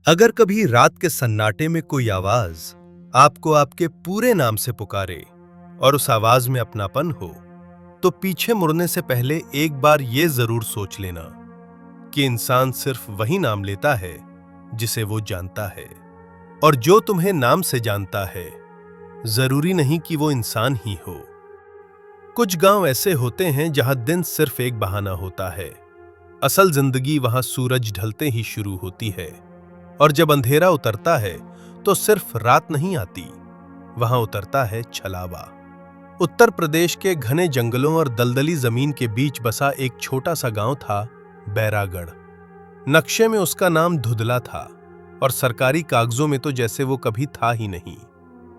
अगर कभी रात के सन्नाटे में कोई आवाज आपको आपके पूरे नाम से पुकारे और उस आवाज में अपनापन हो, तो पीछे मुड़ने से पहले एक बार ये जरूर सोच लेना कि इंसान सिर्फ वही नाम लेता है जिसे वो जानता है, और जो तुम्हें नाम से जानता है जरूरी नहीं कि वो इंसान ही हो। कुछ गांव ऐसे होते हैं जहां दिन सिर्फ एक बहाना होता है। असल जिंदगी वहां सूरज ढलते ही शुरू होती है, और जब अंधेरा उतरता है तो सिर्फ रात नहीं आती, वहां उतरता है छलावा। उत्तर प्रदेश के घने जंगलों और दलदली जमीन के बीच बसा एक छोटा सा गांव था, बैरागढ़। नक्शे में उसका नाम धुंधला था और सरकारी कागजों में तो जैसे वो कभी था ही नहीं।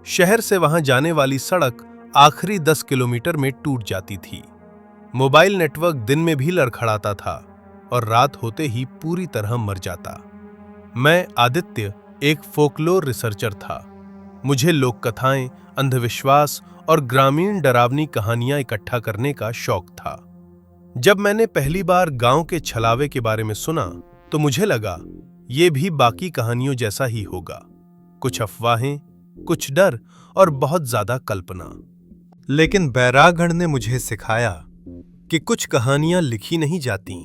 शहर से वहां जाने वाली सड़क आखिरी 10 किलोमीटर में टूट जाती थी। मोबाइल नेटवर्क दिन में भी लड़खड़ाता था और रात होते ही पूरी तरह मर जाता। मैं आदित्य एक फोकलोर रिसर्चर था। मुझे लोक कथाएं, अंधविश्वास और ग्रामीण डरावनी कहानियां इकट्ठा करने का शौक था। जब मैंने पहली बार गांव के छलावे के बारे में सुना तो मुझे लगा ये भी बाकी कहानियों जैसा ही होगा, कुछ अफवाहें, कुछ डर और बहुत ज्यादा कल्पना। लेकिन बैरागढ़ ने मुझे सिखाया कि कुछ कहानियां लिखी नहीं जाती,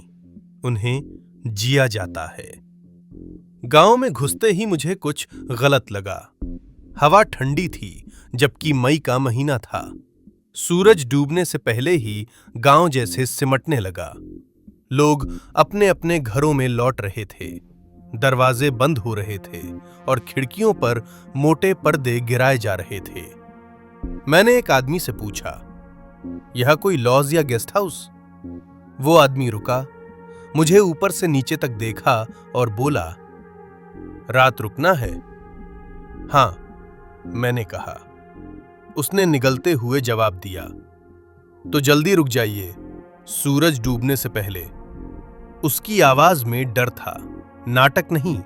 उन्हें जिया जाता है। गांव में घुसते ही मुझे कुछ गलत लगा। हवा ठंडी थी, जबकि मई का महीना था। सूरज डूबने से पहले ही गांव जैसे सिमटने लगा। लोग अपने अपने घरों में लौट रहे थे, दरवाजे बंद हो रहे थे और खिड़कियों पर मोटे पर्दे गिराए जा रहे थे। मैंने एक आदमी से पूछा, यह कोई लॉज या गेस्ट हाउस? वो आदमी रुका, मुझे ऊपर से नीचे तक देखा और बोला, रात रुकना है? हां, मैंने कहा। उसने निगलते हुए जवाब दिया, तो जल्दी रुक जाइए, सूरज डूबने से पहले। उसकी आवाज में डर था, नाटक नहीं,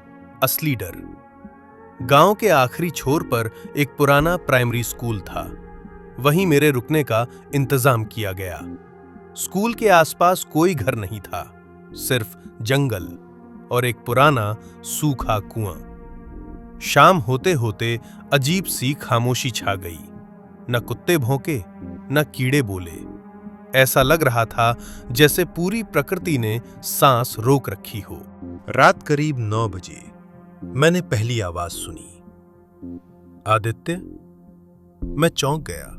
असली डर। गांव के आखिरी छोर पर एक पुराना प्राइमरी स्कूल था। वहीं मेरे रुकने का इंतजाम किया गया। स्कूल के आसपास कोई घर नहीं था, सिर्फ जंगल और एक पुराना सूखा कुआं। शाम होते होते अजीब सी खामोशी छा गई। न कुत्ते भौंके, न कीड़े बोले। ऐसा लग रहा था जैसे पूरी प्रकृति ने सांस रोक रखी हो। रात करीब 9 बजे मैंने पहली आवाज सुनी, आदित्य। मैं चौंक गया।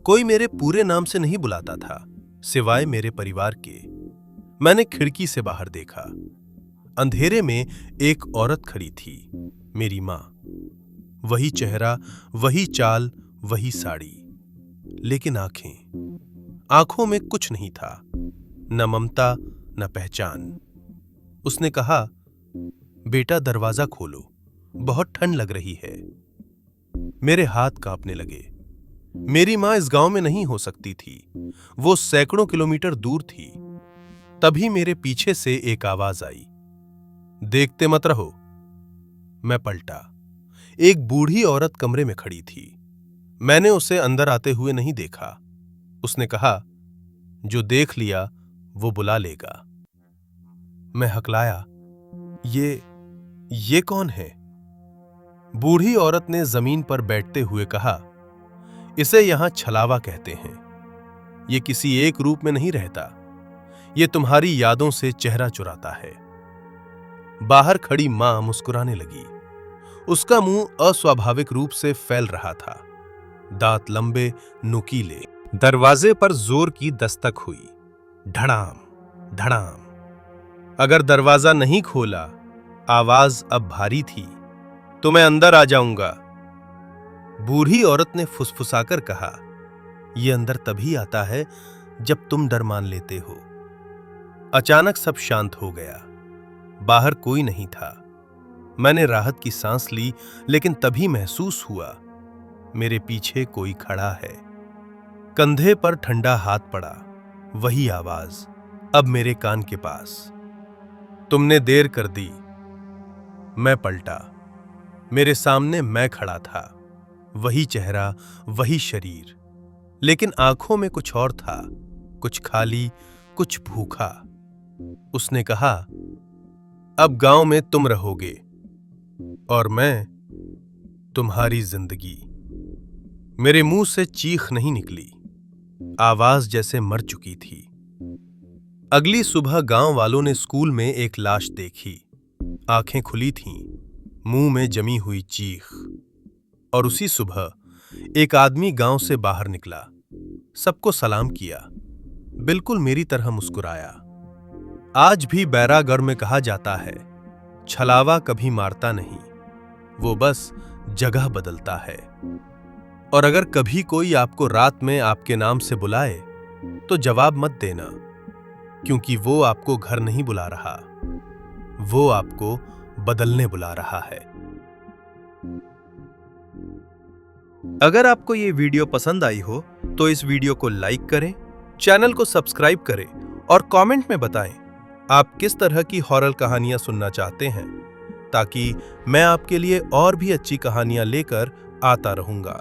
कोई मेरे पूरे नाम से नहीं बुलाता था, सिवाय मेरे परिवार के। मैंने खिड़की से बाहर देखा। अंधेरे में एक औरत खड़ी थी, मेरी मां। वही चेहरा, वही चाल, वही साड़ी, लेकिन आंखों में कुछ नहीं था, न ममता न पहचान। उसने कहा, बेटा दरवाजा खोलो, बहुत ठंड लग रही है। मेरे हाथ कांपने लगे। मेरी मां इस गांव में नहीं हो सकती थी, वो सैकड़ों किलोमीटर दूर थी। तभी मेरे पीछे से एक आवाज आई, देखते मत रहो। मैं पलटा। एक बूढ़ी औरत कमरे में खड़ी थी। मैंने उसे अंदर आते हुए नहीं देखा। उसने कहा, जो देख लिया वो बुला लेगा। मैं हकलाया, ये कौन है? बूढ़ी औरत ने जमीन पर बैठते हुए कहा, इसे यहां छलावा कहते हैं। ये किसी एक रूप में नहीं रहता, ये तुम्हारी यादों से चेहरा चुराता है। बाहर खड़ी मां मुस्कुराने लगी। उसका मुंह अस्वाभाविक रूप से फैल रहा था, दांत लंबे, नुकीले। दरवाजे पर जोर की दस्तक हुई, धड़ाम धड़ाम। अगर दरवाजा नहीं खोला, आवाज अब भारी थी, तो मैं अंदर आ जाऊंगा। बूढ़ी औरत ने फुसफुसाकर कहा, यह अंदर तभी आता है जब तुम डर मान लेते हो। अचानक सब शांत हो गया। बाहर कोई नहीं था। मैंने राहत की सांस ली, लेकिन तभी महसूस हुआ मेरे पीछे कोई खड़ा है। कंधे पर ठंडा हाथ पड़ा। वही आवाज, अब मेरे कान के पास, तुमने देर कर दी। मैं पलटा। मेरे सामने मैं खड़ा था, वही चेहरा, वही शरीर, लेकिन आंखों में कुछ और था, कुछ खाली, कुछ भूखा। उसने कहा, अब गांव में तुम रहोगे, और मैं तुम्हारी जिंदगी। मेरे मुंह से चीख नहीं निकली, आवाज जैसे मर चुकी थी। अगली सुबह गांव वालों ने स्कूल में एक लाश देखी। आंखें खुली थीं, मुंह में जमी हुई चीख। और उसी सुबह एक आदमी गांव से बाहर निकला, सबको सलाम किया, बिल्कुल मेरी तरह मुस्कुराया। आज भी बैरागढ़ में कहा जाता है, छलावा कभी मारता नहीं, वो बस जगह बदलता है। और अगर कभी कोई आपको रात में आपके नाम से बुलाए तो जवाब मत देना, क्योंकि वो आपको घर नहीं बुला रहा, वो आपको बदलने बुला रहा है। अगर आपको ये वीडियो पसंद आई हो तो इस वीडियो को लाइक करें, चैनल को सब्सक्राइब करें और कमेंट में बताएं आप किस तरह की हॉरर कहानियां सुनना चाहते हैं, ताकि मैं आपके लिए और भी अच्छी कहानियां लेकर आता रहूंगा।